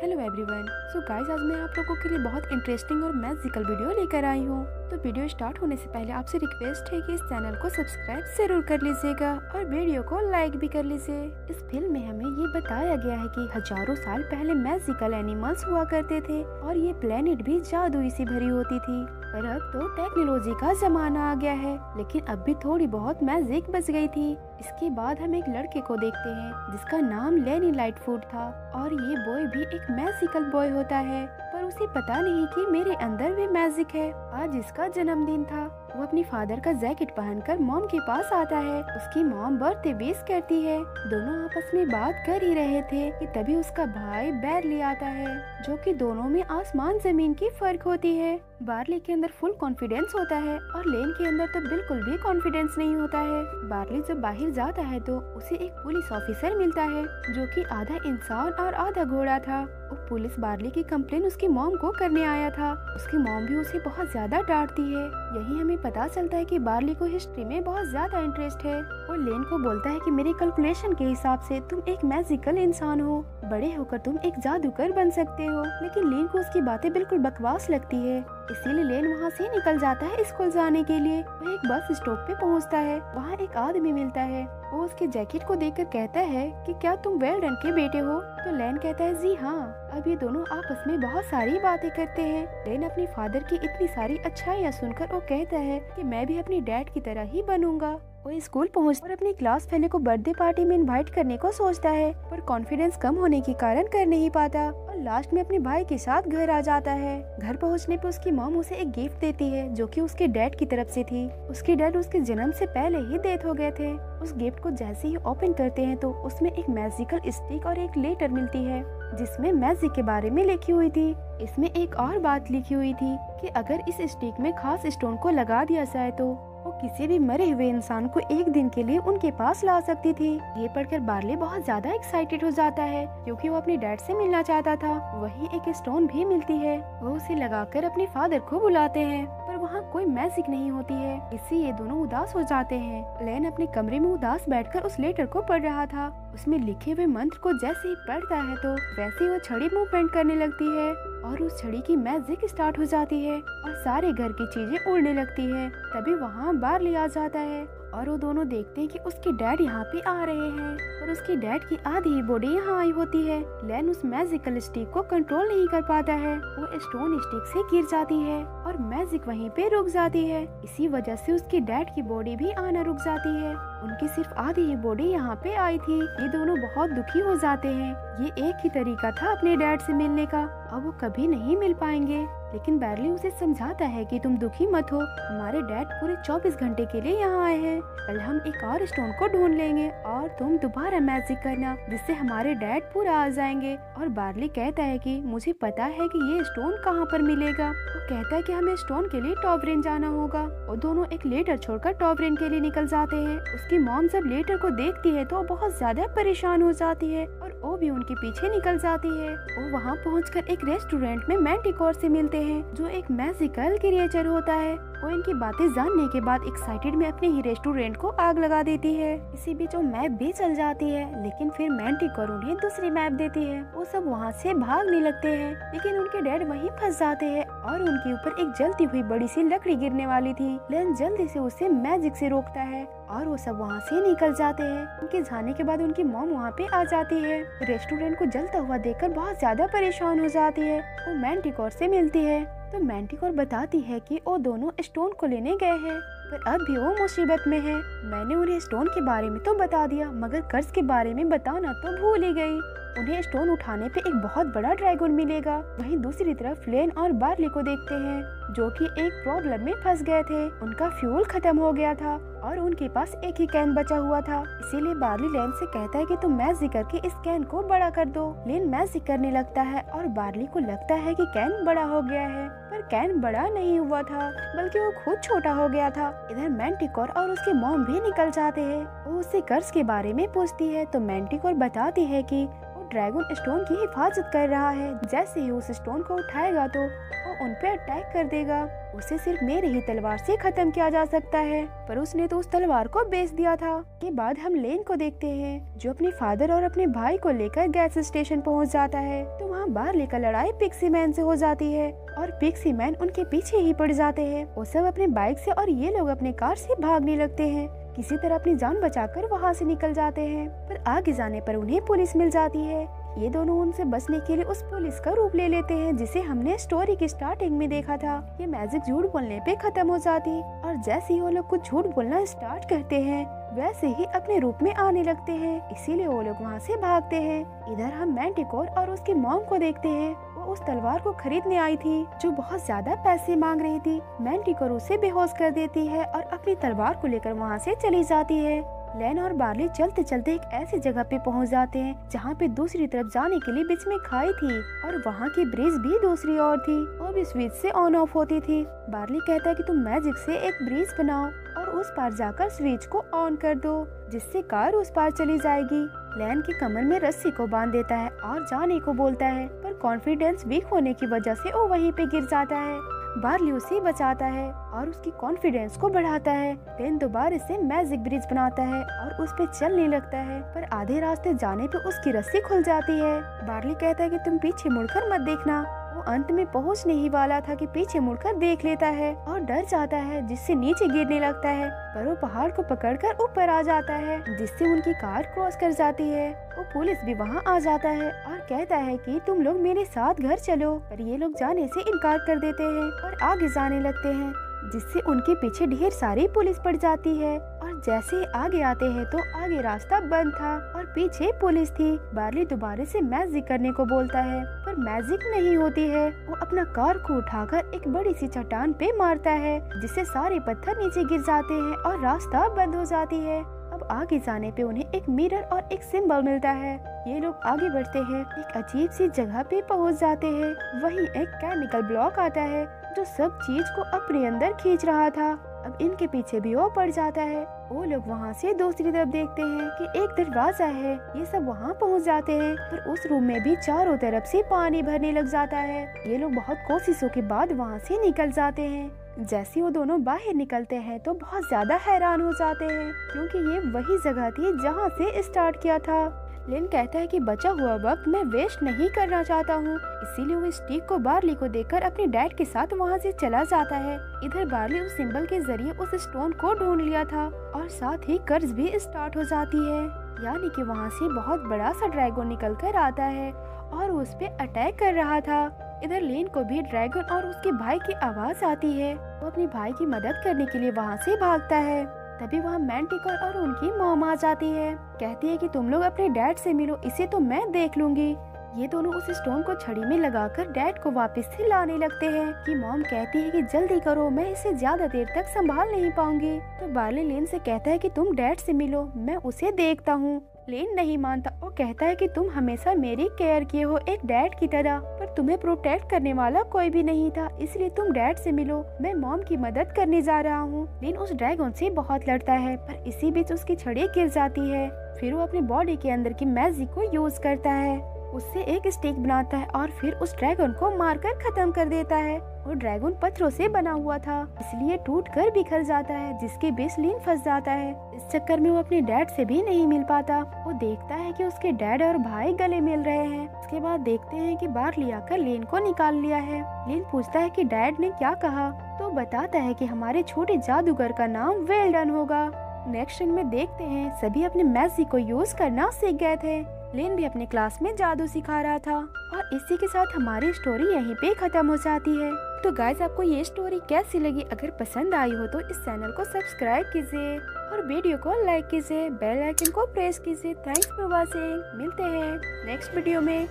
Hello everyone. So guys, आज मैं आप लोगों के लिए बहुत इंटरेस्टिंग और मैजिकल वीडियो लेकर आई हूँ। तो वीडियो स्टार्ट होने से पहले आपसे रिक्वेस्ट है कि इस चैनल को सब्सक्राइब जरूर कर लीजिएगा और वीडियो को लाइक भी कर लीजिए। इस फिल्म में हमें ये बताया गया है कि हजारों साल पहले मैजिकल एनिमल्स हुआ करते थे और ये प्लेनेट भी जादू से भरी होती थी। पर अब तो टेक्नोलॉजी का जमाना आ गया है, लेकिन अब भी थोड़ी बहुत मैजिक बच गई थी। इसके बाद हम एक लड़के को देखते हैं जिसका नाम लेनी लाइटफुट था और ये बॉय भी एक मैजिकल बॉय होता है, पर उसे पता नहीं कि मेरे अंदर भी मैजिक है। आज इसका जन्मदिन था। वो अपनी फादर का जैकेट पहनकर मॉम के पास आता है। उसकी मॉम बर्थडे विश करती है। दोनों आपस में बात कर ही रहे थे कि तभी उसका भाई बैरली आता है, जो कि दोनों में आसमान जमीन की फर्क होती है। बार्ली के अंदर फुल कॉन्फिडेंस होता है और लेन के अंदर तो बिल्कुल भी कॉन्फिडेंस नहीं होता है। बार्ली जब बाहर जाता है तो उसे एक पुलिस ऑफिसर मिलता है जो कि आधा इंसान और आधा घोड़ा था। वो पुलिस बार्ली की कंप्लेन उसकी मॉम को करने आया था। उसकी मॉम भी उसे बहुत ज्यादा डांटती है। यही हमें पता चलता है कि बार्ली को हिस्ट्री में बहुत ज्यादा इंटरेस्ट है। वो लेन को बोलता है कि मेरे कैलकुलेशन के हिसाब से तुम एक मैजिकल इंसान हो, बड़े होकर तुम एक जादूगर बन सकते हो। लेकिन लेन को उसकी बातें बिल्कुल बकवास लगती है, इसीलिए लेन वहाँ से निकल जाता है स्कूल जाने के लिए। वो एक बस स्टॉप पे पहुँचता है। वहाँ एक आदमी मिलता है। वो उसके जैकेट को देखकर कहता है कि क्या तुम वेल्डन के बेटे हो? तो लेन कहता है जी हाँ। अब ये दोनों आपस में बहुत सारी बातें करते हैं। लेन अपनी फादर की इतनी सारी अच्छाइयाँ सुनकर वो कहता है कि मैं भी अपनी डैड की तरह ही बनूंगा। वो स्कूल पहुँच और अपनी क्लास फेलो को बर्थडे पार्टी में इनवाइट करने को सोचता है, पर कॉन्फिडेंस कम होने के कारण कर नहीं पाता और लास्ट में अपने भाई के साथ घर आ जाता है। घर पहुँचने पर उसकी मॉम उसे एक गिफ्ट देती है जो कि उसके डैड की तरफ से थी। उसके डैड उसके जन्म से पहले ही डेथ हो गए थे। उस गिफ्ट को जैसे ही ओपन करते हैं तो उसमें एक मैजिकल स्टिक और एक लेटर मिलती है जिसमें मैजिक के बारे में लिखी हुई थी। इसमें एक और बात लिखी हुई थी कि अगर इस स्टिक में खास स्टोन को लगा दिया जाए तो वो किसी भी मरे हुए इंसान को एक दिन के लिए उनके पास ला सकती थी। ये पढ़कर बार्ली बहुत ज्यादा एक्साइटेड हो जाता है क्योंकि वो अपने डैड से मिलना चाहता था। वहीं एक स्टोन भी मिलती है। वो उसे लगाकर अपने फादर को बुलाते हैं, पर वहाँ कोई मैजिक नहीं होती है। इससे ये दोनों उदास हो जाते हैं। लेन अपने कमरे में उदास बैठकर उस लेटर को पढ़ रहा था। उसमें लिखे हुए मंत्र को जैसे ही पढ़ता है तो वैसे ही वो छड़ी मूवमेंट करने लगती है और उस छड़ी की मैजिक स्टार्ट हो जाती है और सारे घर की चीजें उड़ने लगती है। तभी वहाँ बार्ली आ जाता है और वो दोनों देखते हैं कि उसके डैड यहाँ पे आ रहे हैं और उसकी डैड की आधी ही बॉडी यहाँ आई होती है। लेन उस मैजिकल स्टिक को कंट्रोल नहीं कर पाता है। वो स्टोन स्टिक से गिर जाती है और मैजिक वहीं पे रुक जाती है। इसी वजह से उसके डैड की बॉडी भी आना रुक जाती है। उनकी सिर्फ आधी ही बॉडी यहाँ पे आई थी। ये दोनों बहुत दुखी हो जाते हैं। ये एक ही तरीका था अपने डैड से मिलने का, अब वो कभी नहीं मिल पाएंगे। लेकिन बैरली उसे समझाता है कि तुम दुखी मत हो, हमारे डैड पूरे 24 घंटे के लिए यहाँ आए हैं। कल हम एक और स्टोन को ढूंढ लेंगे और तुम दोबारा मैजिक करना जिससे हमारे डैड पूरा आ जाएंगे। और बार्ली कहता है कि मुझे पता है कि ये स्टोन कहाँ पर मिलेगा। वो कहता है कि हमें स्टोन के लिए टॉवरेन जाना होगा। वो दोनों एक लेटर छोड़कर टॉवरेन के लिए निकल जाते हैं। उसकी मॉम जब लेटर को देखती है तो वो बहुत ज्यादा परेशान हो जाती है और वो भी उनके पीछे निकल जाती है। वो वहाँ पहुँचकर एक रेस्टोरेंट में मैंटिकोर से मिलते हैं जो एक मैजिकल क्रिएचर होता है। वो इनकी बातें जानने के बाद एक्साइटेड में अपने ही रेस्टोरेंट को आग लगा देती है। इसी बीच वो मैप भी चल जाती है, लेकिन फिर मैंटिकोर उन्हें दूसरी मैप देती है। वो सब वहाँ से भागने लगते हैं, लेकिन उनके डैड वहीं फंस जाते हैं और उनके ऊपर एक जलती हुई बड़ी सी लकड़ी गिरने वाली थी। लेन जल्दी से उसे मैजिक से रोकता है और वो सब वहाँ से निकल जाते हैं। उनके जाने के बाद उनकी मॉम वहाँ पे आ जाती है। रेस्टोरेंट को जलता हुआ देखकर बहुत ज्यादा परेशान हो जाती है। वो मैंटिकोर से मिलती है तो मैंटिकोर बताती है कि वो दोनों स्टोन को लेने गए हैं, पर अब भी वो मुसीबत में है। मैंने उन्हें स्टोन के बारे में तो बता दिया, मगर कर्ज के बारे में बताना तो भूल ही गई। उन्हें स्टोन उठाने पे एक बहुत बड़ा ड्रैगन मिलेगा। वहीं दूसरी तरफ लेन और बार्ली को देखते हैं जो कि एक प्रॉब्लम में फंस गए थे। उनका फ्यूल खत्म हो गया था और उनके पास एक ही कैन बचा हुआ था। इसीलिए बार्ली लेन से कहता है कि तुम मैजिक करके इस कैन को बड़ा कर दो। लेन मैजिक करने लगता है और बार्ली को लगता है कि कैन बड़ा हो गया है, पर कैन बड़ा नहीं हुआ था बल्कि वो खुद छोटा हो गया था। इधर मैंटिकोर और उसके मॉम भी निकल जाते हैं। वो उससे कर्ज के बारे में पूछती है तो मैंटिकोर बताती है कि ड्रैगन स्टोन की हिफाजत कर रहा है। जैसे ही उस स्टोन को उठाएगा तो वो उन पे अटैक कर देगा। उसे सिर्फ मेरे ही तलवार से खत्म किया जा सकता है, पर उसने तो उस तलवार को बेच दिया था। के बाद हम लेन को देखते हैं जो अपने फादर और अपने भाई को लेकर गैस स्टेशन पहुंच जाता है। तो वहाँ बार्ली का लड़ाई पिक्सी मैन से हो जाती है और पिक्सी मैन उनके पीछे ही पड़ जाते हैं। वो सब अपने बाइक से और ये लोग अपने कार से भागने लगते हैं। किसी तरह अपनी जान बचाकर वहाँ से निकल जाते हैं, पर आगे जाने पर उन्हें पुलिस मिल जाती है। ये दोनों उनसे बचने के लिए उस पुलिस का रूप ले लेते हैं जिसे हमने स्टोरी की स्टार्टिंग में देखा था। ये मैजिक झूठ बोलने पे खत्म हो जाती और जैसे ही वो लोग कुछ झूठ बोलना स्टार्ट करते हैं वैसे ही अपने रूप में आने लगते हैं, इसीलिए वो लोग वहाँ से भागते हैं। इधर हम मैंटिकोर और उसकी मॉम को देखते हैं। वो उस तलवार को खरीदने आई थी जो बहुत ज्यादा पैसे मांग रही थी। मैंटिकोर उसे बेहोश कर देती है और अपनी तलवार को लेकर वहाँ से चली जाती है। लेन और बार्ली चलते चलते एक ऐसी जगह पे पहुंच जाते हैं जहाँ पे दूसरी तरफ जाने के लिए बीच में खाई थी और वहाँ की ब्रिज भी दूसरी ओर थी, वो भी स्विच से ऑन ऑफ होती थी। बार्ली कहता है कि तुम मैजिक से एक ब्रिज बनाओ और उस पार जाकर स्विच को ऑन कर दो जिससे कार उस पार चली जाएगी। लेन की कमर में रस्सी को बांध देता है और जाने को बोलता है, पर कॉन्फिडेंस वीक होने की वजह से वो वहीं पे गिर जाता है। बार्ली उसे बचाता है और उसकी कॉन्फिडेंस को बढ़ाता है। लेन दोबारा से मैजिक ब्रिज बनाता है और उस पे चलने लगता है, पर आधे रास्ते जाने पे उसकी रस्सी खुल जाती है। बार्ली कहता है कि तुम पीछे मुड़कर मत देखना। वो अंत में पहुंचने ही वाला था कि पीछे मुड़कर देख लेता है और डर जाता है जिससे नीचे गिरने लगता है, पर वो पहाड़ को पकड़कर ऊपर आ जाता है जिससे उनकी कार क्रॉस कर जाती है। वो पुलिस भी वहाँ आ जाता है और कहता है कि तुम लोग मेरे साथ घर चलो, पर ये लोग जाने से इनकार कर देते हैं और आगे जाने लगते हैं जिससे उनके पीछे ढेर सारी पुलिस पड़ जाती है। और जैसे ही आगे आते हैं तो आगे रास्ता बंद था और पीछे पुलिस थी। बार्ली दोबारा से मैजिक करने को बोलता है, पर मैजिक नहीं होती है। वो अपना कार को उठाकर एक बड़ी सी चट्टान पे मारता है जिससे सारे पत्थर नीचे गिर जाते हैं और रास्ता बंद हो जाती है। अब आगे जाने पे उन्हें एक मिरर और एक सिंबल मिलता है। ये लोग आगे बढ़ते हैं, एक अजीब सी जगह पे पहुंच जाते हैं। वहीं एक केमिकल ब्लॉक आता है जो सब चीज को अपने अंदर खींच रहा था। अब इनके पीछे भी वो पड़ जाता है। वो लोग वहाँ से दूसरी तरफ देखते हैं कि एक दरवाजा है। ये सब वहाँ पहुँच जाते हैं, पर उस रूम में भी चारों तरफ से पानी भरने लग जाता है। ये लोग बहुत कोशिशों के बाद वहाँ से निकल जाते हैं। जैसे वो दोनों बाहर निकलते हैं तो बहुत ज्यादा हैरान हो जाते हैं क्योंकि ये वही जगह थी जहाँ से स्टार्ट किया था। लेन कहता है कि बचा हुआ वक्त मैं वेस्ट नहीं करना चाहता हूँ, इसीलिए वो स्टिक को बार्ली को देकर अपने डैड के साथ वहाँ से चला जाता है। इधर बार्ली उस सिंबल के जरिए उस स्टोन को ढूंढ लिया था और साथ ही कर्ज भी स्टार्ट हो जाती है, यानी कि वहाँ से बहुत बड़ा सा ड्रैगन निकल कर आता है और उस पे अटैक कर रहा था। इधर लेन को भी ड्रैगन और उसके भाई की आवाज आती है। वो अपने भाई की मदद करने के लिए वहाँ से भागता है। तभी वहाँ मैंटिकोर और उनकी मॉम आ जाती है। कहती है कि तुम लोग अपने डैड से मिलो, इसे तो मैं देख लूंगी। ये दोनों उस स्टोन को छड़ी में लगाकर डैड को वापस से लाने लगते हैं कि मॉम कहती है कि जल्दी करो, मैं इसे ज्यादा देर तक संभाल नहीं पाऊंगी। तो बार्ली लेन से कहता है कि तुम डैड से मिलो, मैं उसे देखता हूँ। लेन नहीं मानता। वो कहता है कि तुम हमेशा मेरी केयर किए हो एक डैड की तरह, पर तुम्हें प्रोटेक्ट करने वाला कोई भी नहीं था, इसलिए तुम डैड से मिलो, मैं मॉम की मदद करने जा रहा हूँ। लेन उस ड्रैगन से बहुत लड़ता है, पर इसी बीच उसकी छड़ी गिर जाती है। फिर वो अपने बॉडी के अंदर की मैजिक को यूज करता है, उससे एक स्टिक बनाता है और फिर उस ड्रैगन को मारकर खत्म कर देता है। वो ड्रैगन पत्थरों से बना हुआ था, इसलिए टूटकर बिखर जाता है, जिसके बीच लेन फंस जाता है। इस चक्कर में वो अपने डैड से भी नहीं मिल पाता। वो देखता है कि उसके डैड और भाई गले मिल रहे हैं। उसके बाद देखते हैं कि बार्ली आकर लेन को निकाल लिया है। लेन पूछता है कि डैड ने क्या कहा, तो बताता है कि हमारे छोटे जादूगर का नाम वेल्डन होगा। नेक्स्ट सीन में देखते हैं सभी अपने मैजिक को यूज करना सीख गए थे। लेन भी अपने क्लास में जादू सिखा रहा था और इसी के साथ हमारी स्टोरी यहीं पे खत्म हो जाती है। तो गाइस, आपको ये स्टोरी कैसी लगी? अगर पसंद आई हो तो इस चैनल को सब्सक्राइब कीजिए और वीडियो को लाइक कीजिए, बेल आइकन को प्रेस कीजिए। Thanks for watching. मिलते हैं नेक्स्ट वीडियो में।